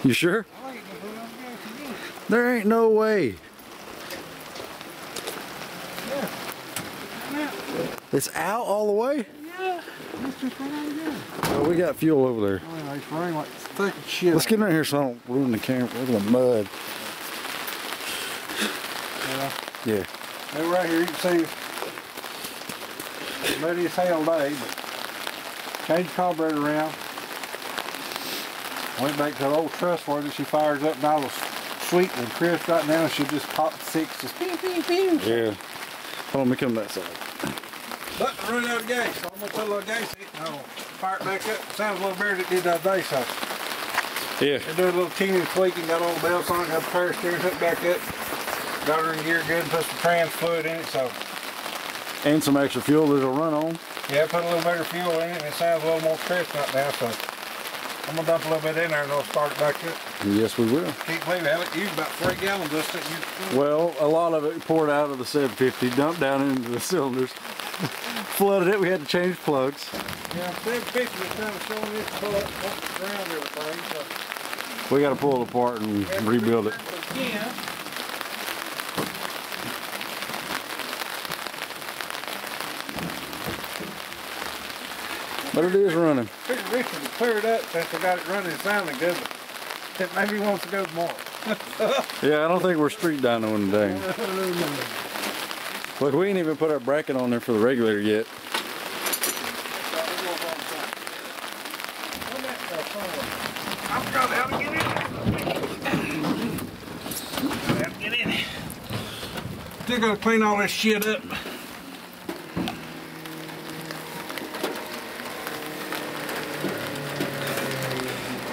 You sure? There ain't no way. It's out all the way? Yeah. Let's just run out again. Oh, we got fuel over there. Oh, it's raining like thick as shit. Let's get in here so I don't ruin the camera. Look at the mud. Yeah. They're right here. You can see muddy as hell day, but change the carburetor around. Went back to the old trustworthy. She fires up and all was sweet and crisp right now. She just popped six. Just pew, pew, pew. Yeah. Hold on, let me come that side. But I run out of gas, so I'm going to put a little gas in it and I'll fire it back up. Sounds a little better than it did the other day, so. Yeah. I do a little teeny tweaking, got all the belts on it, got the power steering hooked back up. Got her in gear good and put some trans fluid in it, so. And some extra fuel that'll run on. Yeah, I put a little better fuel in it and it sounds a little more crisp right now, so. I'm going to dump a little bit in there and I'll start it back up. Yes, we will. Can't believe it, Alec. Used about 3 gallons just that you. Well, a lot of it poured out of the 750, dumped down into the cylinders, flooded it. We had to change plugs. Yeah, 750 was kind of showing this pull up around everything, so. We got to pull it apart and rebuild it. Again. But it is running. Figured Richard would clear it up since I got it running and sounding good, but maybe he wants to go tomorrow. Yeah, I don't think we're street dynoing today. Look, we ain't even put our bracket on there for the regulator yet. I forgot how to get in. How to get in. Still gotta clean all this shit up.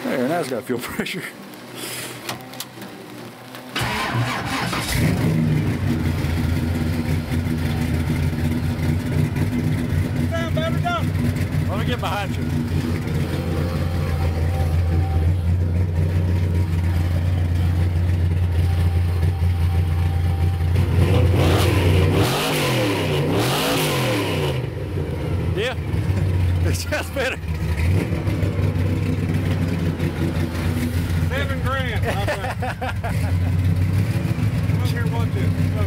There, now it's got fuel pressure. Sound better, don't it? Let me get behind you. Yeah, it sounds better.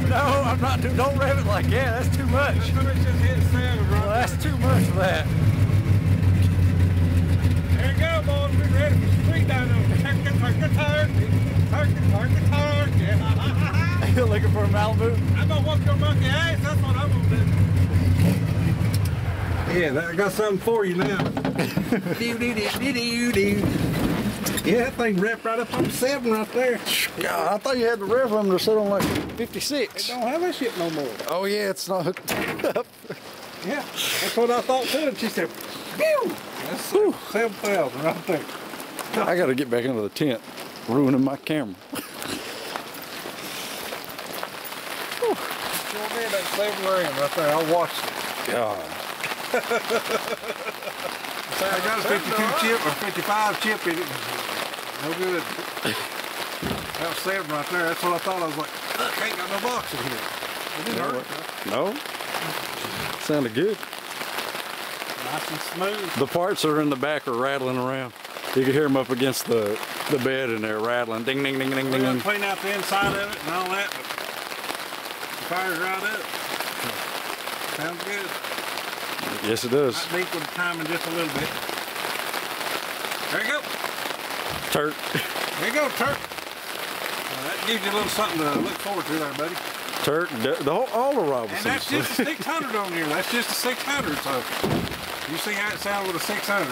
No, I'm not. Don't rev it like that. That's too much. Well, that's too much for that. There you go, boys. We're ready for street dyno. You're looking for a Malibu? I'm gonna whoop your monkey ass. That's what I'm gonna do. Yeah, I got something for you now. Yeah, that thing wrapped right up on the 7 right there. God, I thought you had the rev them to sit on like 56. It don't have that shit no more. Oh yeah, it's not hooked up. Yeah, that's what I thought too. And she said, "Pew!" That's 7,000 right there. I got to get back into the tent, ruining my camera. Sure did that 7 grand right there. I watched it. God. I got a 52 chip or 55 chip in it. No good. That was 7 right there. That's what I thought. I was like, look, ain't got no box in here. It didn't hurt. No. Sounded good. Nice and smooth. The parts that are in the back are rattling around. You can hear them up against the bed and they're rattling. Ding, ding, ding, ding, ding, ding. Clean out the inside of it and all that, but the fire's right up. Sounds good. Yes, it does. Might beat with the timing just a little bit. There you go. Turk. There you go, Turk. That gives you a little something to look forward to there, buddy. Turk, all the Robinsons. And that's just a 600 on here. That's just a 600, so you see how it sounds with a 600.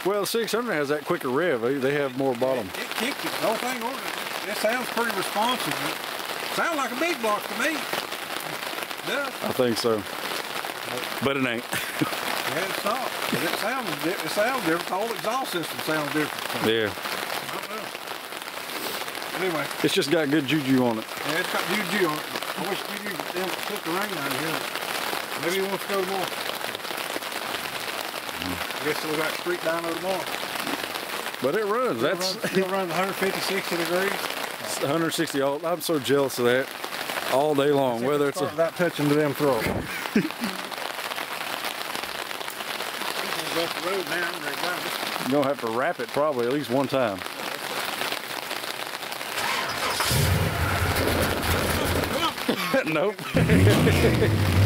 Well, the 600 has that quicker rev. They have more bottom. It kicked it. The whole thing ordered. It sounds pretty responsive. It sounds like a big block to me. It does. I think so. But it ain't. Yeah, it's not. But it sounds different. All exhaust systems sound different. So. Yeah. I don't know. Anyway. It's just got good juju on it. Yeah, it's got juju on it. I wish Juju took the rain out of here. Maybe he wants to go tomorrow. I guess we got street dyno tomorrow. But it runs. It'll run 150, 60 degrees. 160. I'm so jealous of that. All day long. Whether it's without touching to them throat. It's off the road now. I'm ready to go. You're gonna have to wrap it probably at least one time. Nope.